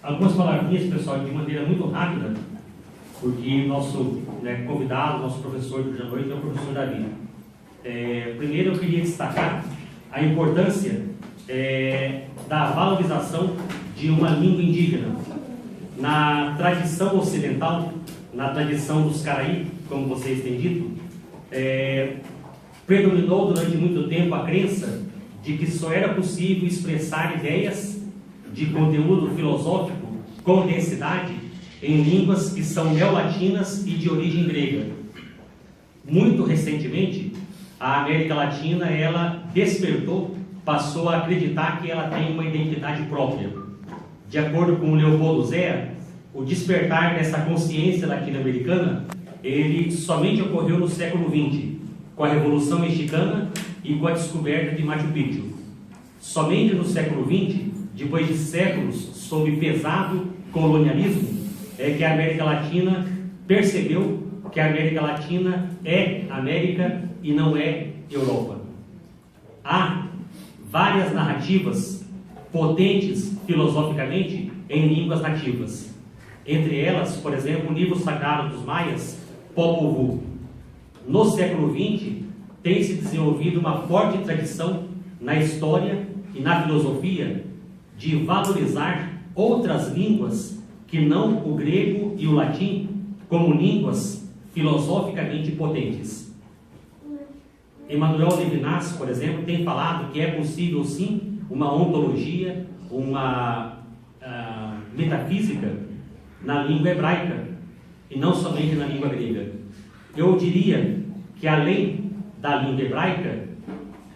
algumas palavrinhas, pessoal, de maneira muito rápida, porque nosso convidado, nosso professor de hoje à noite é o professor Davi. Primeiro, eu queria destacar a importância da valorização de uma língua indígena. Na tradição ocidental, na tradição dos Caraí, como vocês têm dito, predominou durante muito tempo a crença de que só era possível expressar ideias de conteúdo filosófico com densidade em línguas que são neolatinas e de origem grega. Muito recentemente, a América Latina, ela despertou, passou a acreditar que ela tem uma identidade própria. De acordo com Leopoldo Zea, o despertar dessa consciência latino-americana, ele somente ocorreu no século XX, com a Revolução Mexicana e com a descoberta de Machu Picchu. Somente no século XX, depois de séculos sob pesado colonialismo, é que a América Latina percebeu que a América Latina é América e não é Europa. Há várias narrativas potentes filosoficamente em línguas nativas. Entre elas, por exemplo, o livro sagrado dos maias, Popol Vuh. No século XX, tem se desenvolvido uma forte tradição na história e na filosofia de valorizar outras línguas que não o grego e o latim como línguas filosoficamente potentes. Emmanuel Levinas, por exemplo, tem falado que é possível sim uma ontologia, uma metafísica na língua hebraica e não somente na língua grega. Eu diria que além da língua hebraica,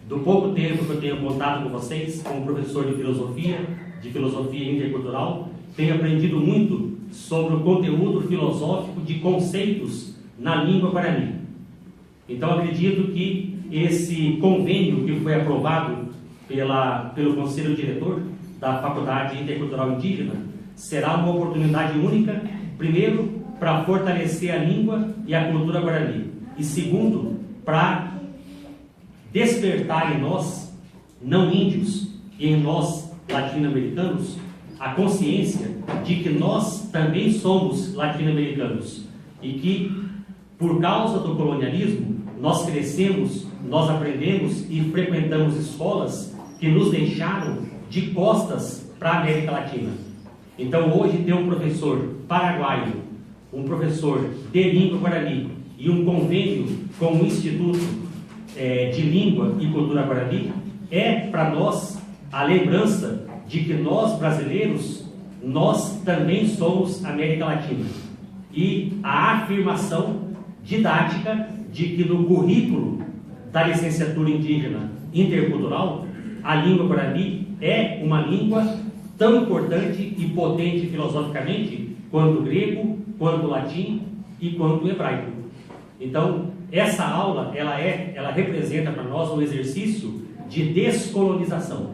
do pouco tempo que eu tenho contato com vocês, como professor de filosofia intercultural, tenho aprendido muito sobre o conteúdo filosófico de conceitos na língua guarani. Então acredito que esse convênio que foi aprovado pelo Conselho Diretor da Faculdade Intercultural Indígena será uma oportunidade única, primeiro, para fortalecer a língua e a cultura guarani, e segundo, para despertar em nós, não índios, e em nós, latino-americanos, a consciência de que nós também somos latino-americanos e que, por causa do colonialismo, nós crescemos, nós aprendemos e frequentamos escolas que nos deixaram de costas para a América Latina. Então, hoje, ter um professor paraguaio, um professor de língua guarani e um convênio com o Instituto de Língua e Cultura Guarani é para nós a lembrança de que nós, brasileiros, nós também somos América Latina. E a afirmação didática de que no currículo da licenciatura indígena intercultural, a língua guarani é uma língua tão importante e potente filosoficamente quanto o grego, quanto o latim e quanto o hebraico. Então, essa aula, ela representa para nós um exercício de descolonização,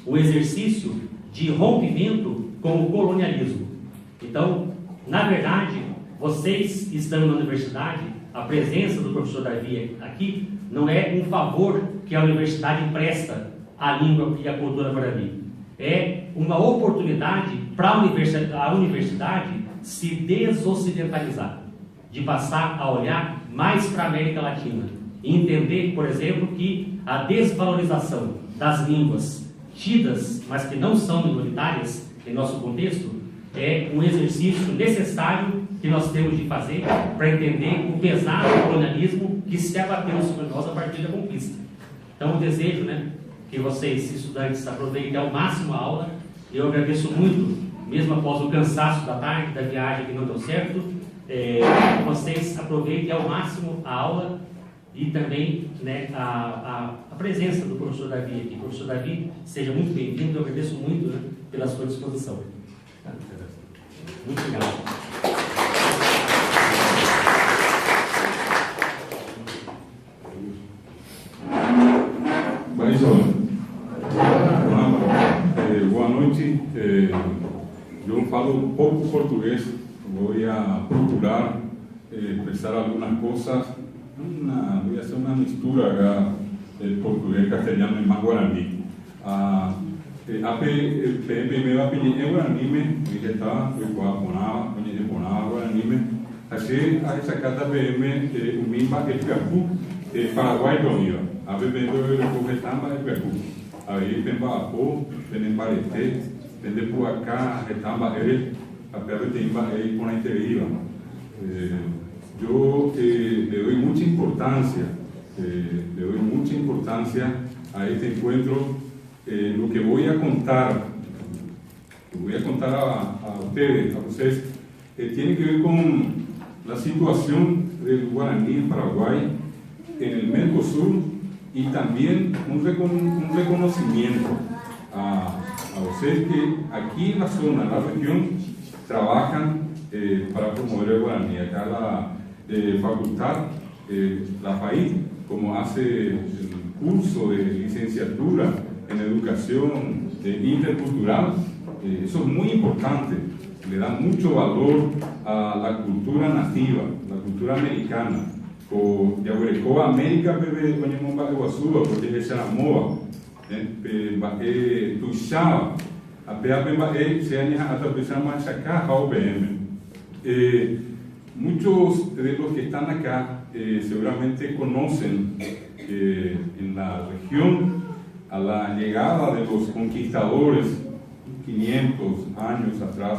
um exercício de rompimento com o colonialismo. Então, na verdade, vocês estão na universidade, a presença do professor Davi aqui não é um favor que a universidade presta à língua e à cultura guarani. É uma oportunidade para a universidade se desocidentalizar, de passar a olhar mais para a América Latina e entender, por exemplo, que a desvalorização das línguas tidas, mas que não são minoritárias em nosso contexto, é um exercício necessário que nós temos de fazer para entender o pesado colonialismo que se abateu sobre nós a partir da conquista. Então, eu desejo que vocês, estudantes, aproveitem ao máximo a aula. Eu agradeço muito, mesmo após o cansaço da tarde, da viagem que não deu certo, vocês aproveitem ao máximo a aula e também a presença do professor Davi aqui. Professor Davi, seja muito bem-vindo, eu agradeço muito pela sua disposição. Muito obrigado. Boa noite. Eu falo pouco português, vou procurar expressar algumas coisas. Voy a hacer una mixtura acá del portugués castellano en Guarani. me va a pedir guaranime, que está, guaponaba, guaranime. Así, a esa carta PM, un mismo el Perú, Paraguay lo iba. A ver, vendo el Cogetamba del Perú. Ahí, Pemba Apo, Penem Barete, Pende Puacá, Getamba, a Perú Timba, por ahí te iba. Yo le doy mucha importancia, a este encuentro. Lo que voy a contar a ustedes, tiene que ver con la situación del guaraní en Paraguay, en el Mercosur, y también un reconocimiento a ustedes que aquí en la zona, en la región, trabajan para promover el guaraní. Acá la facultad, la FAID, como hace el curso de licenciatura en educación intercultural, eso es muy importante, le da mucho valor a la cultura nativa, la cultura americana. O Yaguarecoa América, bebé, coñemos Baguazúa, porque es Charamoa, Tuixaba, se añade hasta pensar más acá, muchos de los que están acá seguramente conocen en la región, a la llegada de los conquistadores, 500 años atrás,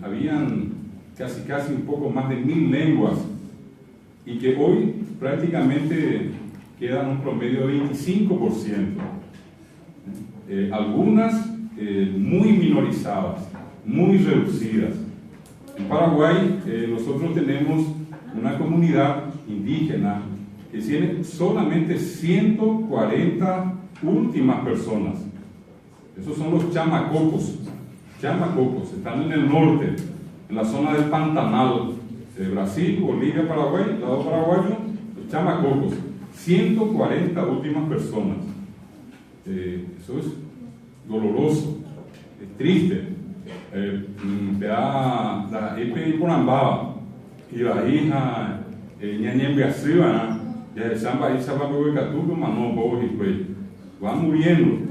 habían casi un poco más de 1000 lenguas, y que hoy prácticamente quedan un promedio de 25%. Algunas muy minorizadas, muy reducidas. En Paraguay nosotros tenemos una comunidad indígena que tiene solamente 140 últimas personas. Esos son los chamacocos. Chamacocos, están en el norte, en la zona del Pantanal, de Brasil, Bolivia, Paraguay, lado paraguayo, los chamacocos. 140 últimas personas. Eso es doloroso, es triste. La EP Porambaba, y la hija, Ñañembe Asiva, ya el Samba y Samba Catuco, Manó, Bobo y Cuello. Van muriendo.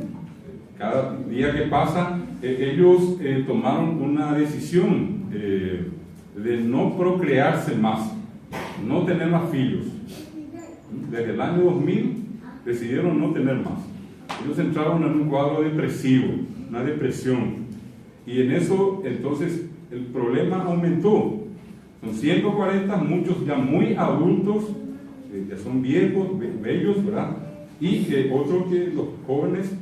Cada día que pasa, ellos tomaron una decisión de no procrearse más, no tener más hijos. Desde el año 2000 decidieron no tener más. Ellos entraron en un cuadro depresivo, una depresión. Y en eso, entonces, el problema aumentó. Son 140, muchos ya muy adultos, ya son viejos, bellos, ¿verdad? Y otros que los jóvenes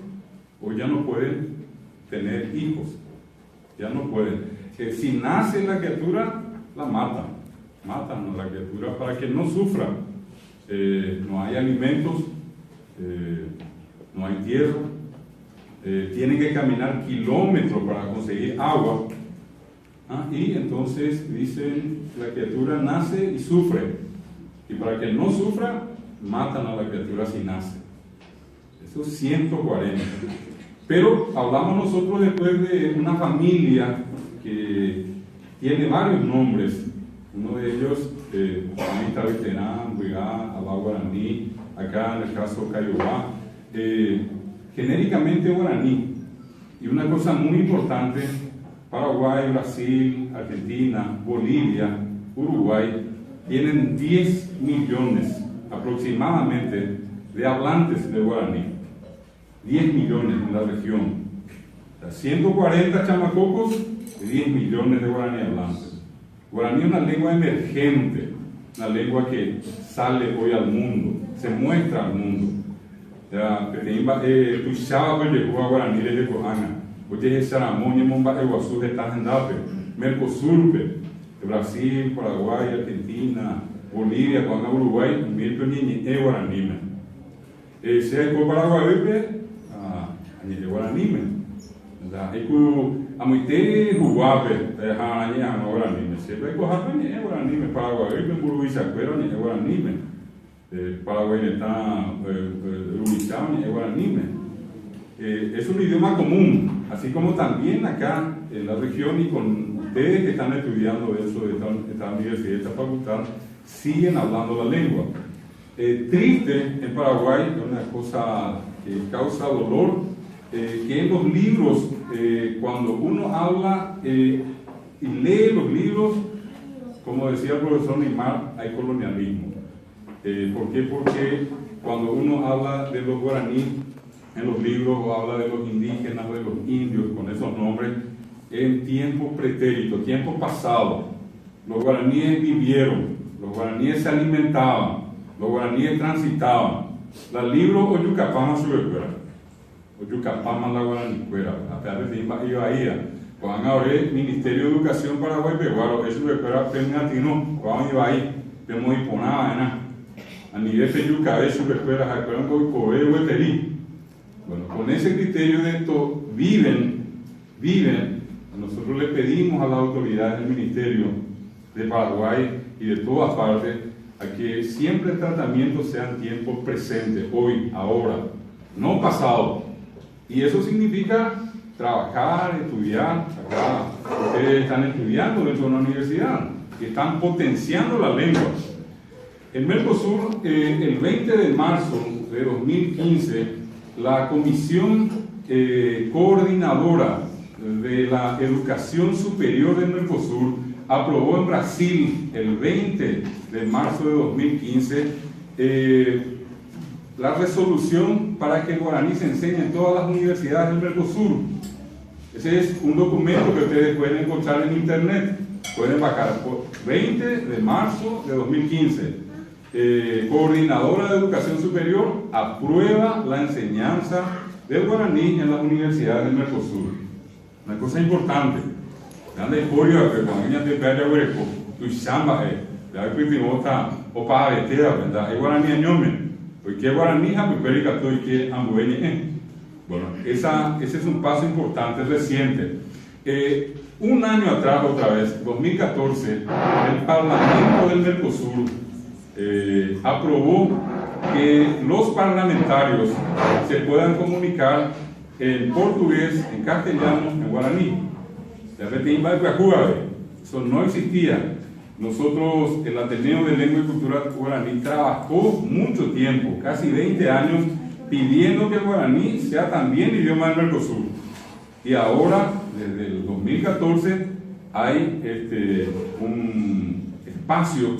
hoy ya no pueden tener hijos, ya no pueden. Si nace la criatura, la matan a la criatura para que no sufra. No hay alimentos, no hay tierra, tienen que caminar kilómetros para conseguir agua. Y entonces dicen, la criatura nace y sufre, y para que no sufra, matan a la criatura si nace. Eso es 140. Pero hablamos nosotros después de una familia que tiene varios nombres. Uno de ellos, Amita Veterán, Buigá, Abá Guaraní, acá en el caso Cayobá, genéricamente guaraní. Y una cosa muy importante, Paraguay, Brasil, Argentina, Bolivia, Uruguay, tienen 10 millones aproximadamente de hablantes de guaraní. 10 millones en la región. O sea, 140 chamacocos y 10 millones de guaraní hablantes. Guaraní es una lengua emergente, una lengua que sale hoy al mundo, se muestra al mundo. Tuixaba llegó a guaraní desde Cojana. Oye, es Saramoña, Momba, Iguazú, de Tajendape, Mercosur, Brasil, Paraguay, Argentina, Bolivia, Uruguay, Mirko, Niñi, Guaraní. Se ha ido Paraguay, a Guaraní. A muite Huape, a Guaraní. Siempre hay cosas que Guaraní, Paraguay, Burubí, Sacuero, Guaraní. Paraguay está ubicado en Guaraní. Es un idioma común, así como también acá en la región y con ustedes que están estudiando eso de esta universidad, de esta facultad, siguen hablando la lengua. Triste en Paraguay, una cosa que causa dolor, que en los libros, cuando uno habla y lee los libros, como decía el profesor Neymar, hay colonialismo. ¿Por qué? Porque cuando uno habla de los guaraníes en los libros, o habla de los indígenas o de los indios con esos nombres, en tiempos pretéritos, tiempos pasados, los guaraníes vivieron, los guaraníes se alimentaban, los guaraníes transitaban. El libro Oyucapama Subecuera, Oyucapama la guaranicuera, a pesar de que Bahía, cuando ahora el Ministerio de Educación Paraguay Peguaro, eso Subecuera, Peminatino, cuando iba ahí, vemos y ponaba, a nivel de Yucabé, Subecuera, Jacueran, Coicobe, Hueterí. Bueno, con ese criterio de esto viven, nosotros le pedimos a las autoridades del Ministerio de Paraguay y de todas partes a que siempre el tratamiento sea en tiempos presentes, hoy, ahora, no pasado. Y eso significa trabajar, estudiar. Acá ustedes están estudiando dentro de una universidad, que están potenciando la lengua. En Mercosur, el 20 de marzo de 2015, la Comisión Coordinadora de la Educación Superior de Mercosur aprobó en Brasil, el 20 de marzo de 2015, la resolución para que el guaraní se enseñe en todas las universidades del Mercosur. Ese es un documento que ustedes pueden encontrar en internet, pueden bajar, 20 de marzo de 2015. Coordinadora de Educación Superior aprueba la enseñanza del guaraní en las universidades del Mercosur. Una cosa importante. Grande historia que cuando niña te pega hueco, tu chamba la primota o para vetera, ¿verdad? El guaraní añome, porque guaraní ha puperica y que ambueñe. Bueno, ese es un paso importante, reciente. Un año atrás, otra vez, 2014, el Parlamento del Mercosur aprobó que los parlamentarios se puedan comunicar en portugués, en castellano, en guaraní. Eso no existía. Nosotros, el Ateneo de Lengua y Cultura Guaraní, trabajó mucho tiempo, casi 20 años, pidiendo que el guaraní sea también idioma del Mercosur. Y ahora, desde el 2014, hay un espacio.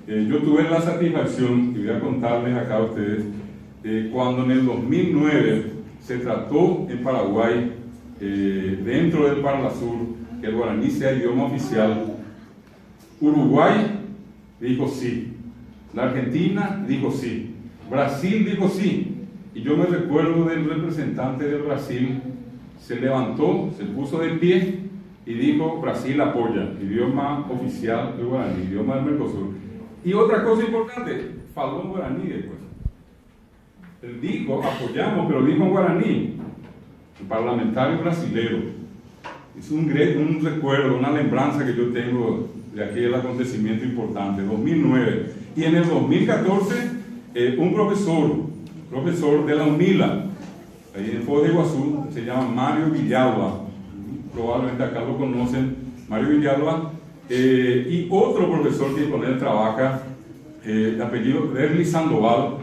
Yo tuve la satisfacción, y voy a contarles acá a ustedes, cuando en el 2009 se trató en Paraguay, dentro del Parlasur, que el guaraní sea idioma oficial. Uruguay dijo sí, la Argentina dijo sí, Brasil dijo sí, y yo me recuerdo del representante del Brasil, se levantó, se puso de pie y dijo: Brasil apoya, idioma oficial del guaraní, idioma del Mercosur. Y otra cosa importante, faló en guaraní después. Él dijo, apoyamos, pero dijo en guaraní. El parlamentario brasilero. Es un recuerdo, una lembranza que yo tengo de aquel acontecimiento importante, 2009. Y en el 2014, un profesor de la UNILA, ahí en Foz de Iguazú, se llama Mario Villalba, probablemente acá lo conocen, Mario Villalba, y otro profesor que con él trabaja, de apellido Derli Sandoval.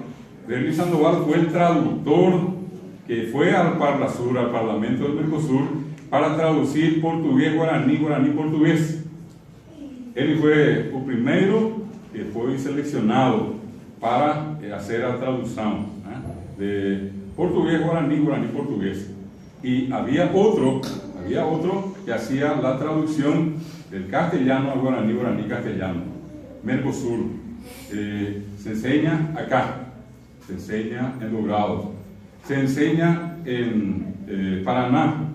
Derli Sandoval fue el traductor que fue al Parlasur, al Parlamento del Mercosur, para traducir portugués, guaraní, guaraní, portugués. Él fue el primero que fue seleccionado para hacer la traducción de portugués, guaraní, guaraní, portugués. Y había otro que hacía la traducción del castellano al guaraní, guaraní, castellano. Mercosur. Se enseña acá, se enseña en los grados, se enseña en Paraná.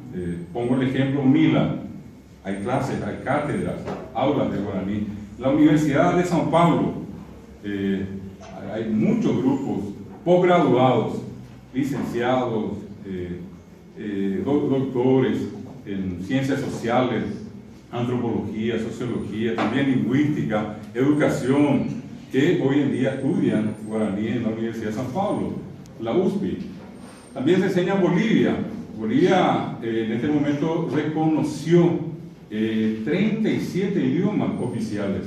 Pongo el ejemplo Mila, hay clases, hay cátedras, aulas de guaraní. La Universidad de São Paulo, hay muchos grupos posgraduados, licenciados, doctores en ciencias sociales, antropología, sociología, también lingüística, educación, que hoy en día estudian guaraní en la Universidad de São Paulo, la USP. También se enseña en Bolivia. Bolivia en este momento reconoció 37 idiomas oficiales.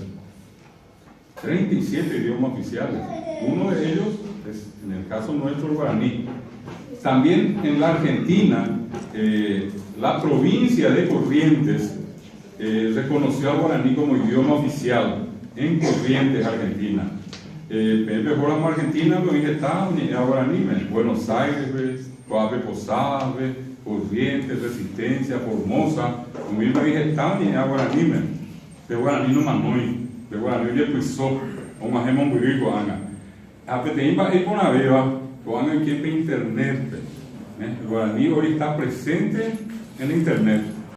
37 idiomas oficiales. Uno de ellos, es en el caso nuestro el guaraní. También en la Argentina, la provincia de Corrientes reconoció al guaraní como idioma oficial en Corrientes, Argentina. Mejor a Argentina, lo dije, está en guaraní, Buenos Aires, Coape Posadas, Corrientes, Resistencia, Formosa, como dije, está en guaraní, de guaraní no manoi, de guaraní de Puisó, o más hemos vivido, Ana. A Peteimba y con la beba, con el internet. El guaraní hoy está presente en internet.